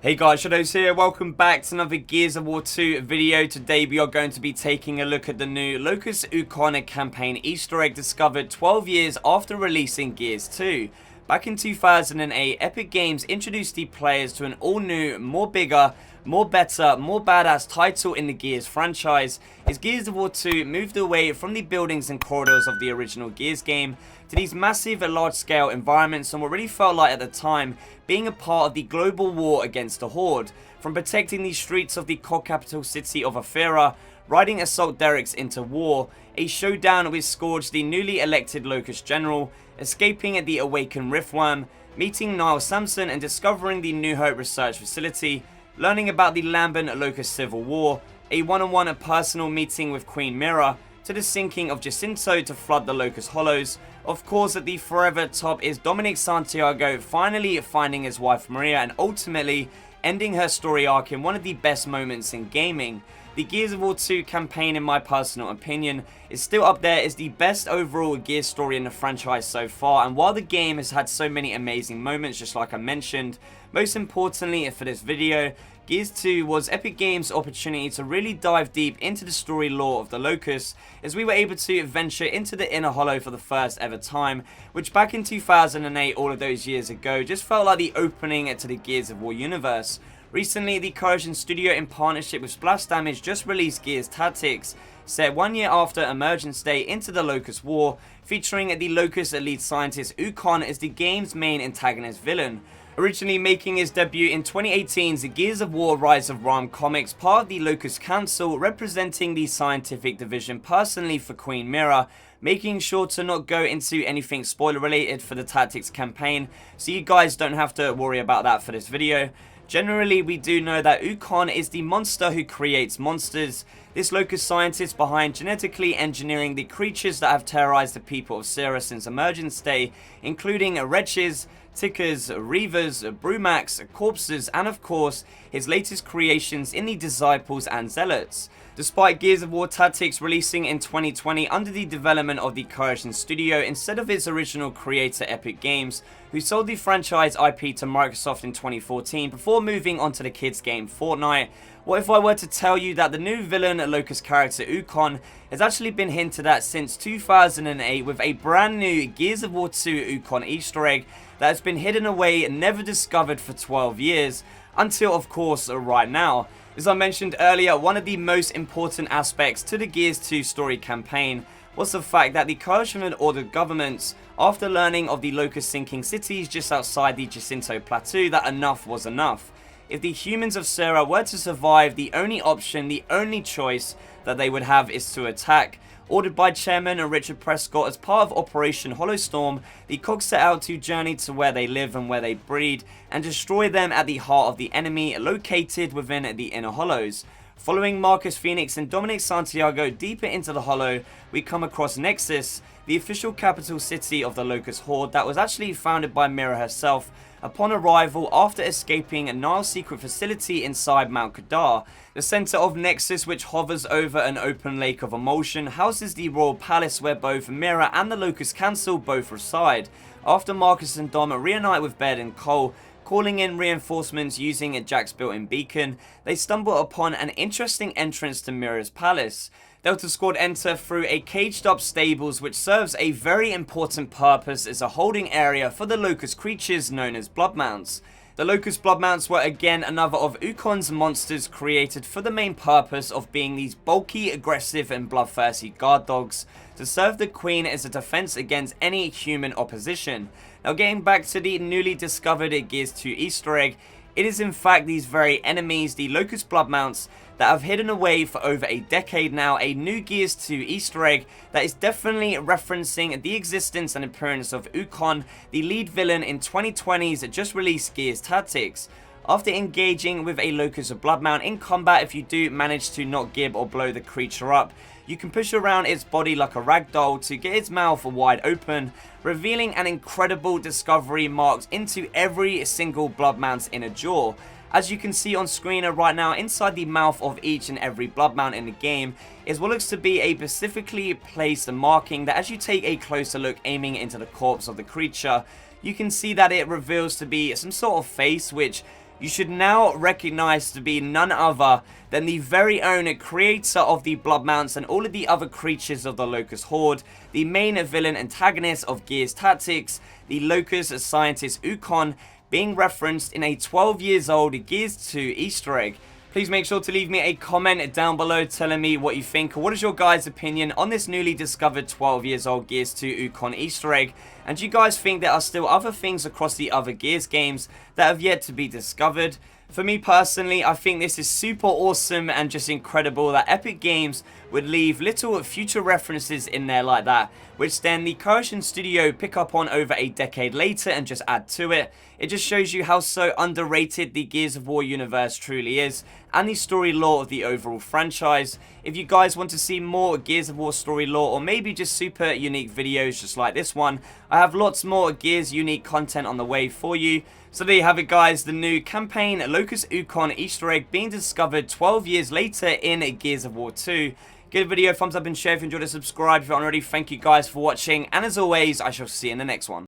Hey guys, Shadowz here, welcome back to another Gears of War 2 video. Today we are going to be taking a look at the new Locust Ukkon campaign Easter egg discovered 12 years after releasing Gears 2. Back in 2008, Epic Games introduced the players to an all-new, more bigger, more better, more badass title in the Gears franchise, as Gears of War 2 moved away from the buildings and corridors of the original Gears game to these massive large-scale environments and what really felt like at the time being a part of the global war against the Horde. From protecting the streets of the capital city of Athera, riding assault derricks into war, a showdown with Scourge, the newly elected Locust General, escaping the awakened Riftworm, meeting Niall Samson and discovering the New Hope research facility, learning about the Lambent Locust Civil War, a one-on-one personal meeting with Queen Mira, to the sinking of Jacinto to flood the Locust Hollows. Of course, at the forever top is Dominic Santiago finally finding his wife Maria and ultimately ending her story arc in one of the best moments in gaming. The Gears of War 2 campaign, in my personal opinion, is still up there as the best overall Gears story in the franchise so far, and while the game has had so many amazing moments just like I mentioned, most importantly for this video, Gears 2 was Epic Games' opportunity to really dive deep into the story lore of the Locust, as we were able to venture into the Inner Hollow for the first ever time, which back in 2008, all of those years ago, just felt like the opening to the Gears of War universe. Recently, the Coercion Studio, in partnership with Splash Damage, just released Gears Tactics, set 1 year after Emergence Day into the Locust War, featuring the Locust elite scientist Ukkon as the game's main antagonist villain. Originally making his debut in 2018's Gears of War Rise of Rome comics, part of the Locust Council, representing the scientific division personally for Queen Mira, making sure to not go into anything spoiler related for the Tactics campaign, so you guys don't have to worry about that for this video. Generally, we do know that Ukkon is the monster who creates monsters, this Locust scientist behind genetically engineering the creatures that have terrorized the people of Sierra since Emergence Day, including wretches, tickers, reavers, brumacs, corpses, and of course, his latest creations in the Disciples and Zealots. Despite Gears of War Tactics releasing in 2020 under the development of the Coercion Studio instead of its original creator Epic Games, who sold the franchise IP to Microsoft in 2014 before moving on to the kids game Fortnite, what if I were to tell you that the new villain Locust character Ukkon has actually been hinted at since 2008 with a brand new Gears of War 2 Ukkon Easter egg that has been hidden away and never discovered for 12 years, until of course right now. As I mentioned earlier, one of the most important aspects to the Gears 2 story campaign was the fact that the Coercion had ordered governments, after learning of the Locust sinking cities just outside the Jacinto Plateau, that enough was enough. If the humans of Sierra were to survive, the only option, the only choice that they would have is to attack. Ordered by Chairman Richard Prescott as part of Operation Hollowstorm, the cogs set out to journey to where they live and where they breed, and destroy them at the heart of the enemy located within the Inner Hollows. Following Marcus Phoenix and Dominic Santiago deeper into the Hollow, we come across Nexus, the official capital city of the Locust Horde that was actually founded by Mira herself upon arrival after escaping Niall's secret facility inside Mount Kadar. The center of Nexus, which hovers over an open lake of emulsion, houses the royal palace where both Mira and the Locust Council both reside. After Marcus and Dom reunite with Baird and Cole, calling in reinforcements using Jack's built-in beacon, they stumble upon an interesting entrance to Mira's palace. Delta Squad enter through a caged-up stables which serves a very important purpose as a holding area for the Locust creatures known as Bloodmounts. The Locust Bloodmounts were again another of Ukkon's monsters created for the main purpose of being these bulky, aggressive and bloodthirsty guard dogs to serve the Queen as a defense against any human opposition. Now, getting back to the newly discovered Gears 2 Easter egg, it is in fact these very enemies, the Locust Bloodmounts, that have hidden away for over a decade now, a new Gears 2 Easter egg that is definitely referencing the existence and appearance of Ukkon, the lead villain in 2020's just released Gears Tactics. After engaging with a Locust Bloodmount in combat, if you do manage to not gib or blow the creature up, you can push around its body like a ragdoll to get its mouth wide open, revealing an incredible discovery marked into every single Bloodmount's inner jaw. As you can see on screen right now, inside the mouth of each and every Bloodmount in the game is what looks to be a specifically placed marking that, as you take a closer look aiming into the corpse of the creature, you can see that it reveals to be some sort of face, which you should now recognize to be none other than the very own creator of the Blood Mounts and all of the other creatures of the Locust Horde, the main villain antagonist of Gears Tactics, the Locust Scientist Ukkon, being referenced in a 12 years old Gears 2 Easter egg. Please make sure to leave me a comment down below telling me what you think. What is your guys' opinion on this newly discovered 12 years old Gears 2 Ukkon Easter egg? And do you guys think there are still other things across the other Gears games that have yet to be discovered? For me personally, I think this is super awesome and just incredible that Epic Games would leave little future references in there like that, which then the Coercion Studio pick up on over a decade later and just add to it. It just shows you how so underrated the Gears of War universe truly is, and the story lore of the overall franchise. If you guys want to see more Gears of War story lore, or maybe just super unique videos just like this one, I have lots more Gears unique content on the way for you. So there you have it guys, the new campaign Locust Ukkon Easter egg being discovered 12 years later in Gears of War 2. Give the video a thumbs up and share if you enjoyed it, subscribe if you aren't already. Thank you guys for watching, and as always, I shall see you in the next one.